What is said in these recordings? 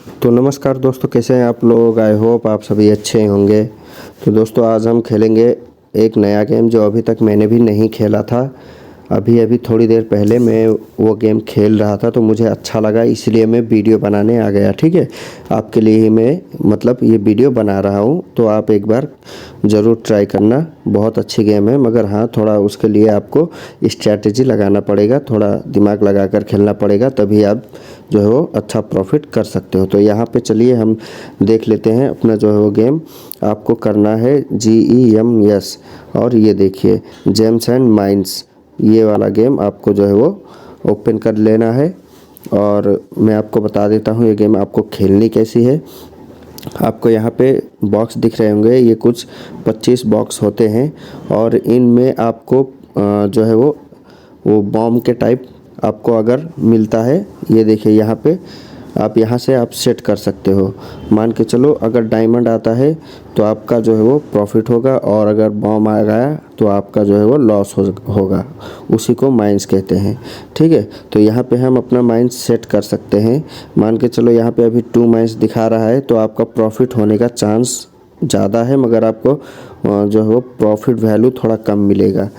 तो नमस्कार दोस्तों, कैसे हैं आप लोग। आई होप आप सभी अच्छे होंगे। तो दोस्तों आज हम खेलेंगे एक नया गेम जो अभी तक मैंने भी नहीं खेला था। अभी अभी थोड़ी देर पहले मैं वो गेम खेल रहा था तो मुझे अच्छा लगा, इसलिए मैं वीडियो बनाने आ गया। ठीक है, आपके लिए ही मैं मतलब ये वीडियो बना रहा हूँ, तो आप एक बार ज़रूर ट्राई करना। बहुत अच्छी गेम है, मगर हाँ थोड़ा उसके लिए आपको स्ट्रैटेजी लगाना पड़ेगा, थोड़ा दिमाग लगा कर खेलना पड़ेगा, तभी आप जो है वो अच्छा प्रॉफिट कर सकते हो। तो यहाँ पे चलिए हम देख लेते हैं अपना जो है वो गेम। आपको करना है GEMS, और ये देखिए जेम्स एंड माइंस, ये वाला गेम आपको जो है वो ओपन कर लेना है। और मैं आपको बता देता हूँ ये गेम आपको खेलनी कैसी है। आपको यहाँ पे बॉक्स दिख रहे होंगे, ये कुछ 25 बॉक्स होते हैं, और इनमें आपको जो है वो बॉम्ब के टाइप आपको अगर मिलता है, ये देखिए यहाँ पे आप यहाँ से आप सेट कर सकते हो। मान के चलो अगर डायमंड आता है तो आपका जो है वो प्रॉफिट होगा, और अगर बॉम्ब आ गया तो आपका जो है वो लॉस होगा। उसी को माइंस कहते हैं। ठीक है, तो यहाँ पे हम अपना माइंस सेट कर सकते हैं। मान के चलो यहाँ पे अभी 2 माइंस दिखा रहा है, तो आपका प्रॉफिट होने का चांस ज़्यादा है, मगर आपको जो है वो प्रॉफिट वैल्यू थोड़ा कम मिलेगा।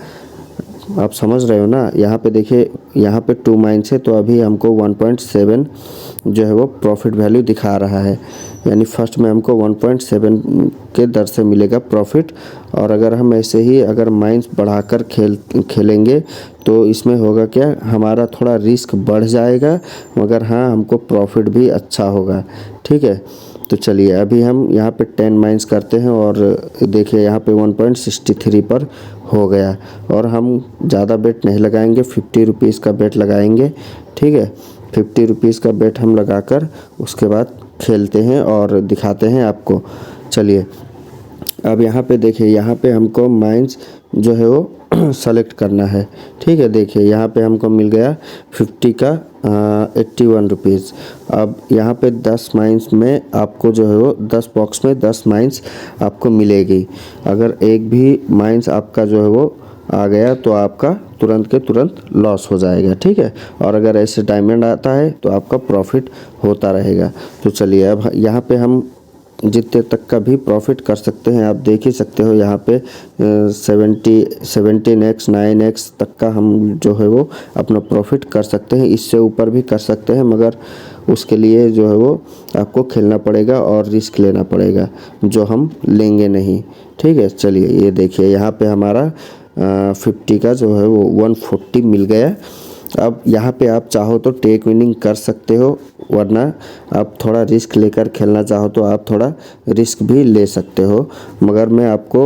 आप समझ रहे हो ना। यहाँ पे देखिए, यहाँ पे 2 माइंस है, तो अभी हमको 1.7 जो है वो प्रॉफिट वैल्यू दिखा रहा है, यानी फर्स्ट में हमको 1.7 के दर से मिलेगा प्रॉफिट। और अगर हम ऐसे ही अगर माइंस बढ़ाकर खेलेंगे तो इसमें होगा क्या, हमारा थोड़ा रिस्क बढ़ जाएगा, मगर हाँ हमको प्रॉफिट भी अच्छा होगा। ठीक है, तो चलिए अभी हम यहाँ पे 10 माइंस करते हैं, और देखिए यहाँ पे 1.63 पर हो गया। और हम ज़्यादा बेट नहीं लगाएंगे, 50 रुपीज़ का बेट लगाएंगे। ठीक है, 50 रुपीज़ का बेट हम लगाकर उसके बाद खेलते हैं और दिखाते हैं आपको। चलिए अब यहाँ पे देखिए, यहाँ पे हमको माइंस जो है वो सेलेक्ट करना है। ठीक है, देखिए यहाँ पे हमको मिल गया 50 का 81 रुपीज़। अब यहाँ पे 10 माइंस में आपको जो है वो 10 बॉक्स में 10 माइंस आपको मिलेगी। अगर एक भी माइंस आपका जो है वो आ गया तो आपका तुरंत के तुरंत लॉस हो जाएगा। ठीक है, और अगर ऐसे डायमंड आता है तो आपका प्रॉफिट होता रहेगा। तो चलिए अब यहाँ पे हम जितने तक का भी प्रॉफिट कर सकते हैं, आप देख ही सकते हो यहाँ पे 17x 9x तक का हम जो है वो अपना प्रॉफिट कर सकते हैं। इससे ऊपर भी कर सकते हैं, मगर उसके लिए जो है वो आपको खेलना पड़ेगा और रिस्क लेना पड़ेगा, जो हम लेंगे नहीं। ठीक है, चलिए ये देखिए यहाँ पे हमारा 50 का जो है वो 140 मिल गया। अब यहाँ पे आप चाहो तो टेक विनिंग कर सकते हो, वरना आप थोड़ा रिस्क लेकर खेलना चाहो तो आप थोड़ा रिस्क भी ले सकते हो, मगर मैं आपको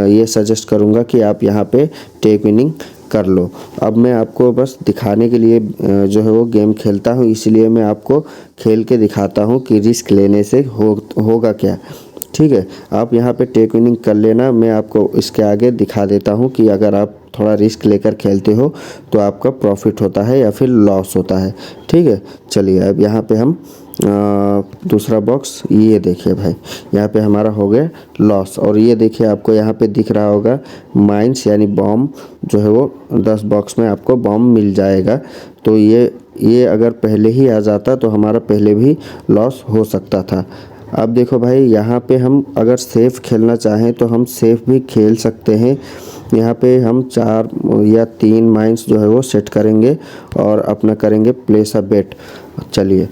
ये सजेस्ट करूँगा कि आप यहाँ पे टेक विनिंग कर लो। अब मैं आपको बस दिखाने के लिए जो है वो गेम खेलता हूँ, इसलिए मैं आपको खेल के दिखाता हूँ कि रिस्क लेने से होगा क्या। ठीक है, आप यहाँ पे टेक विनिंग कर लेना। मैं आपको इसके आगे दिखा देता हूँ कि अगर आप थोड़ा रिस्क लेकर खेलते हो तो आपका प्रॉफिट होता है या फिर लॉस होता है। ठीक है, चलिए अब यहाँ पे हम दूसरा बॉक्स, ये देखिए भाई यहाँ पे हमारा हो गया लॉस। और ये देखिए आपको यहाँ पे दिख रहा होगा माइंस, यानी बॉम्ब जो है वो 10 बॉक्स में आपको बॉम्ब मिल जाएगा। तो ये अगर पहले ही आ जाता तो हमारा पहले भी लॉस हो सकता था। अब देखो भाई, यहाँ पे हम अगर सेफ़ खेलना चाहें तो हम सेफ़ भी खेल सकते हैं। यहाँ पे हम 4 या 3 माइंस जो है वो सेट करेंगे और अपना करेंगे प्लेस अ बेट। चलिए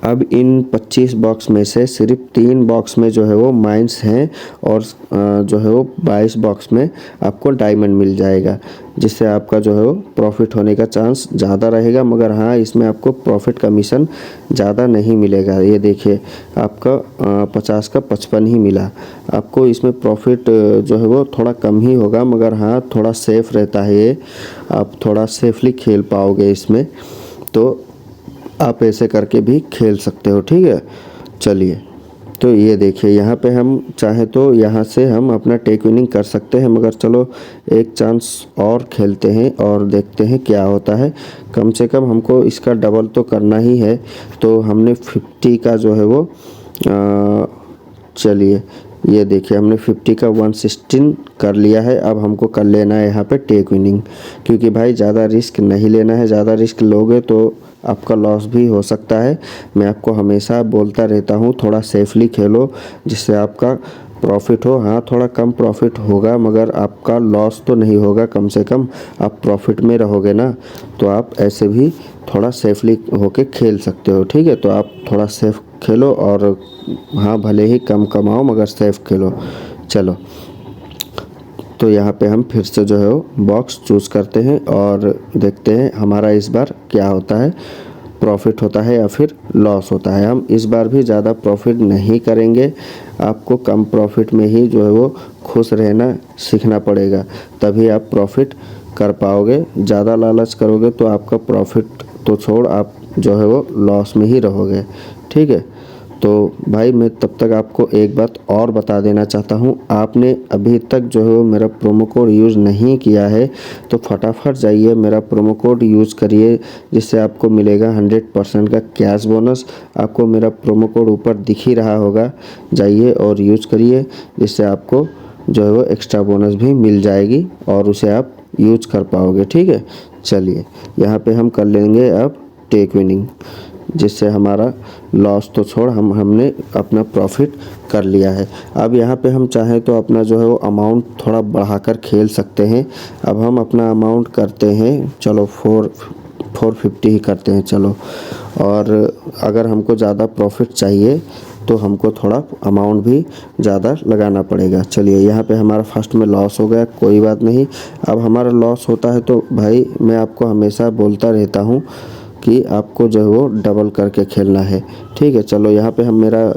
अब इन 25 बॉक्स में से सिर्फ 3 बॉक्स में जो है वो माइंस हैं, और जो है वो 22 बॉक्स में आपको डायमंड मिल जाएगा, जिससे आपका जो है वो प्रॉफिट होने का चांस ज़्यादा रहेगा। मगर हाँ इसमें आपको प्रॉफिट कमीशन ज़्यादा नहीं मिलेगा। ये देखिए आपका 50 का 55 ही मिला। आपको इसमें प्रॉफिट जो है वो थोड़ा कम ही होगा, मगर हाँ थोड़ा सेफ़ रहता है ये, आप थोड़ा सेफली खेल पाओगे इसमें। तो आप ऐसे करके भी खेल सकते हो। ठीक है, चलिए तो ये देखिए यहाँ पे हम चाहे तो यहाँ से हम अपना टेक विनिंग कर सकते हैं, मगर चलो एक चांस और खेलते हैं और देखते हैं क्या होता है। कम से कम हमको इसका डबल तो करना ही है। तो हमने 50 का जो है वो चलिए ये देखिए हमने 50 का 116 कर लिया है। अब हमको कर लेना है यहाँ पे टेक विनिंग, क्योंकि भाई ज़्यादा रिस्क नहीं लेना है। ज़्यादा रिस्क लोगे तो आपका लॉस भी हो सकता है। मैं आपको हमेशा बोलता रहता हूँ थोड़ा सेफली खेलो जिससे आपका प्रॉफिट हो। हाँ, थोड़ा कम प्रॉफिट होगा मगर आपका लॉस तो नहीं होगा, कम से कम आप प्रॉफिट में रहोगे ना। तो आप ऐसे भी थोड़ा सेफली होके खेल सकते हो, ठीक है। तो आप थोड़ा सेफ खेलो और हाँ, भले ही कम कमाओ मगर सेफ खेलो। चलो, तो यहाँ पे हम फिर से जो है वो बॉक्स चूज़ करते हैं और देखते हैं हमारा इस बार क्या होता है, प्रॉफिट होता है या फिर लॉस होता है। हम इस बार भी ज़्यादा प्रॉफिट नहीं करेंगे, आपको कम प्रॉफिट में ही जो है वो खुश रहना सीखना पड़ेगा, तभी आप प्रॉफिट कर पाओगे। ज़्यादा लालच करोगे तो आपका प्रॉफिट तो छोड़, आप जो है वो लॉस में ही रहोगे, ठीक है। तो भाई मैं तब तक आपको एक बात और बता देना चाहता हूँ, आपने अभी तक जो है वो मेरा प्रोमो कोड यूज़ नहीं किया है तो फटाफट जाइए मेरा प्रोमो कोड यूज़ करिए, जिससे आपको मिलेगा 100% का कैश बोनस। आपको मेरा प्रोमो कोड ऊपर दिख ही रहा होगा, जाइए और यूज़ करिए, जिससे आपको जो है वो एक्स्ट्रा बोनस भी मिल जाएगी और उसे आप यूज कर पाओगे, ठीक है। चलिए, यहाँ पे हम कर लेंगे अब टेक विनिंग, जिससे हमारा लॉस तो छोड़ हमने अपना प्रॉफिट कर लिया है। अब यहाँ पे हम चाहें तो अपना जो है वो अमाउंट थोड़ा बढ़ाकर खेल सकते हैं। अब हम अपना अमाउंट करते हैं, चलो 450 ही करते हैं, चलो। और अगर हमको ज़्यादा प्रॉफिट चाहिए तो हमको थोड़ा अमाउंट भी ज़्यादा लगाना पड़ेगा। चलिए, यहाँ पे हमारा फर्स्ट में लॉस हो गया, कोई बात नहीं। अब हमारा लॉस होता है तो भाई मैं आपको हमेशा बोलता रहता हूँ कि आपको जो है वो डबल करके खेलना है, ठीक है। चलो, यहाँ पे हम मेरा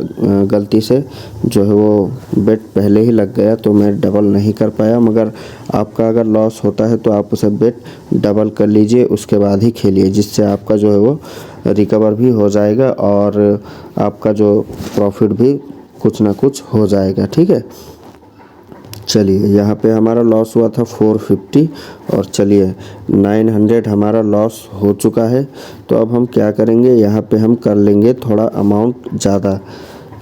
गलती से जो है वो बेट पहले ही लग गया तो मैं डबल नहीं कर पाया, मगर आपका अगर लॉस होता है तो आप उसे बेट डबल कर लीजिए, उसके बाद ही खेलिए, जिससे आपका जो है वो रिकवर भी हो जाएगा और आपका जो प्रॉफिट भी कुछ ना कुछ हो जाएगा, ठीक है। चलिए, यहाँ पे हमारा लॉस हुआ था 450 और चलिए 900 हमारा लॉस हो चुका है। तो अब हम क्या करेंगे, यहाँ पे हम कर लेंगे थोड़ा अमाउंट ज़्यादा,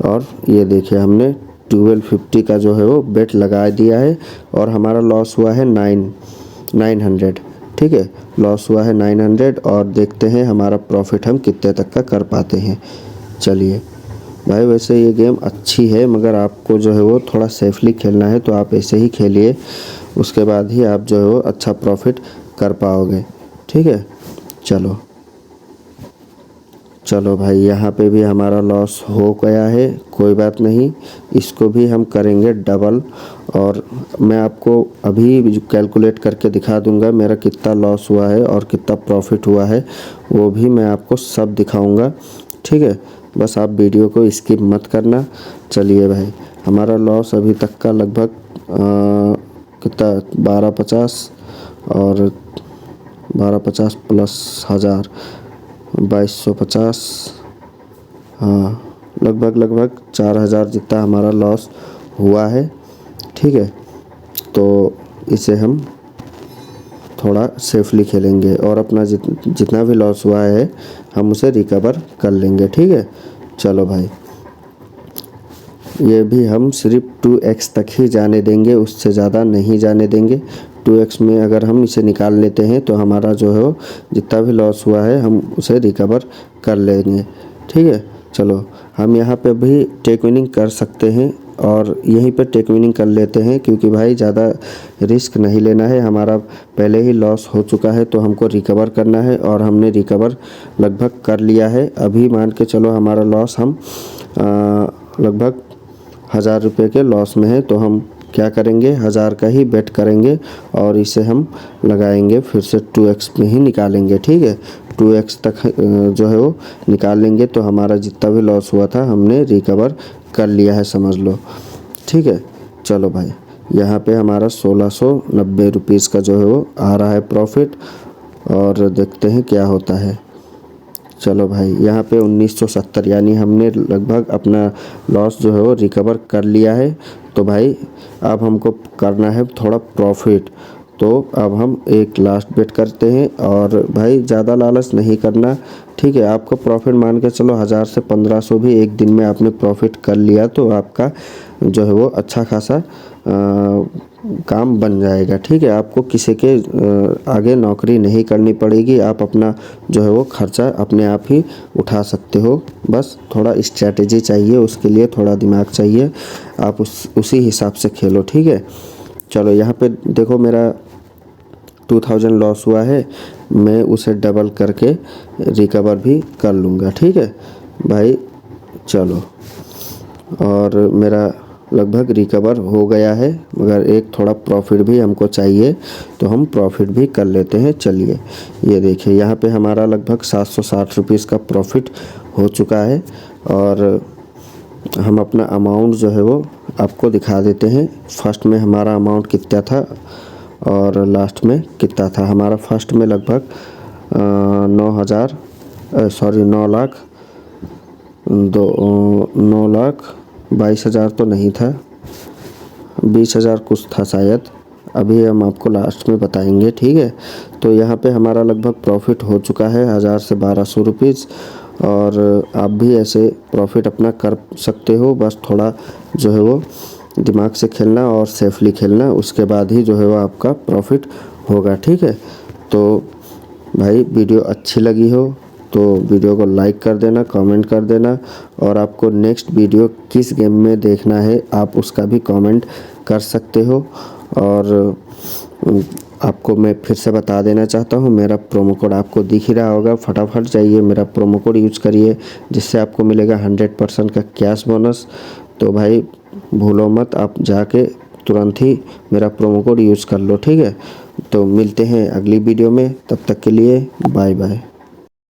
और ये देखिए हमने 1250 का जो है वो बेट लगा दिया है और हमारा लॉस हुआ है 900, ठीक है। लॉस हुआ है 900 और देखते हैं हमारा प्रॉफिट हम कितने तक का कर पाते हैं। चलिए भाई, वैसे ये गेम अच्छी है मगर आपको जो है वो थोड़ा सेफली खेलना है, तो आप ऐसे ही खेलिए, उसके बाद ही आप जो है वो अच्छा प्रॉफिट कर पाओगे, ठीक है। चलो भाई, यहाँ पे भी हमारा लॉस हो गया है, कोई बात नहीं, इसको भी हम करेंगे डबल। और मैं आपको अभी कैलकुलेट करके दिखा दूंगा मेरा कितना लॉस हुआ है और कितना प्रॉफिट हुआ है, वो भी मैं आपको सब दिखाऊंगा, ठीक है। बस आप वीडियो को स्किप मत करना। चलिए भाई, हमारा लॉस अभी तक का लगभग कितना 1250 और 1250 प्लस 1000 2250, हाँ लगभग 4000 जितना हमारा लॉस हुआ है, ठीक है। तो इसे हम थोड़ा सेफली खेलेंगे और अपना जितना भी लॉस हुआ है हम उसे रिकवर कर लेंगे, ठीक है। चलो भाई, ये भी हम सिर्फ 2x तक ही जाने देंगे, उससे ज़्यादा नहीं जाने देंगे। 2x में अगर हम इसे निकाल लेते हैं तो हमारा जो है जितना भी लॉस हुआ है हम उसे रिकवर कर लेंगे, ठीक है। चलो, हम यहाँ पे भी टेक विनिंग कर सकते हैं और यहीं पे टेक विनिंग कर लेते हैं, क्योंकि भाई ज़्यादा रिस्क नहीं लेना है। हमारा पहले ही लॉस हो चुका है तो हमको रिकवर करना है और हमने रिकवर लगभग कर लिया है। अभी मान के चलो हमारा लॉस हम लगभग 1000 रुपये के लॉस में है, तो हम क्या करेंगे, 1000 का ही बेट करेंगे और इसे हम लगाएंगे, फिर से 2x में ही निकालेंगे, ठीक है। 2x तक जो है वो निकाल लेंगे तो हमारा जितना भी लॉस हुआ था हमने रिकवर कर लिया है, समझ लो, ठीक है। चलो भाई, यहाँ पे हमारा 1690 रुपीज़ का जो है वो आ रहा है प्रॉफिट, और देखते हैं क्या होता है। चलो भाई, यहाँ पे 1970, यानी हमने लगभग अपना लॉस जो है वो रिकवर कर लिया है। तो भाई अब हमको करना है थोड़ा प्रॉफिट, तो अब हम एक लास्ट बेट करते हैं और भाई ज़्यादा लालच नहीं करना, ठीक है। आपका प्रॉफिट मान के चलो 1000 से 1500 भी एक दिन में आपने प्रॉफिट कर लिया तो आपका जो है वो अच्छा खासा काम बन जाएगा। ठीक है, आपको किसी के आगे नौकरी नहीं करनी पड़ेगी, आप अपना जो है वो खर्चा अपने आप ही उठा सकते हो। बस थोड़ा स्ट्रैटेजी चाहिए, उसके लिए थोड़ा दिमाग चाहिए, आप उसी हिसाब से खेलो। ठीक है, चलो यहाँ पे देखो मेरा 2000 लॉस हुआ है, मैं उसे डबल करके रिकवर भी कर लूँगा। ठीक है भाई, चलो, और मेरा लगभग रिकवर हो गया है, मगर एक थोड़ा प्रॉफिट भी हमको चाहिए, तो हम प्रॉफिट भी कर लेते हैं। चलिए, ये देखिए यहाँ पे हमारा लगभग 760 रुपीज़ का प्रॉफिट हो चुका है, और हम अपना अमाउंट जो है वो आपको दिखा देते हैं। फर्स्ट में हमारा अमाउंट कितना था और लास्ट में कितना था। हमारा फर्स्ट में लगभग 9,22,000 तो नहीं था, 20,000 कुछ था शायद, अभी हम आपको लास्ट में बताएंगे। ठीक है, तो यहाँ पे हमारा लगभग प्रॉफिट हो चुका है 1000 से 1200 रुपीज़, और आप भी ऐसे प्रॉफिट अपना कर सकते हो। बस थोड़ा जो है वो दिमाग से खेलना और सेफली खेलना, उसके बाद ही जो है वो आपका प्रॉफिट होगा। ठीक है, तो भाई वीडियो अच्छी लगी हो तो वीडियो को लाइक कर देना, कमेंट कर देना, और आपको नेक्स्ट वीडियो किस गेम में देखना है आप उसका भी कमेंट कर सकते हो। और आपको मैं फिर से बता देना चाहता हूँ, मेरा प्रोमो कोड आपको दिख ही रहा होगा, फटाफट जाइए मेरा प्रोमो कोड यूज़ करिए, जिससे आपको मिलेगा 100% का कैश बोनस। तो भाई भूलो मत, आप जाके तुरंत ही मेरा प्रोमो कोड यूज़ कर लो। ठीक है, तो मिलते हैं अगली वीडियो में, तब तक के लिए बाय बाय।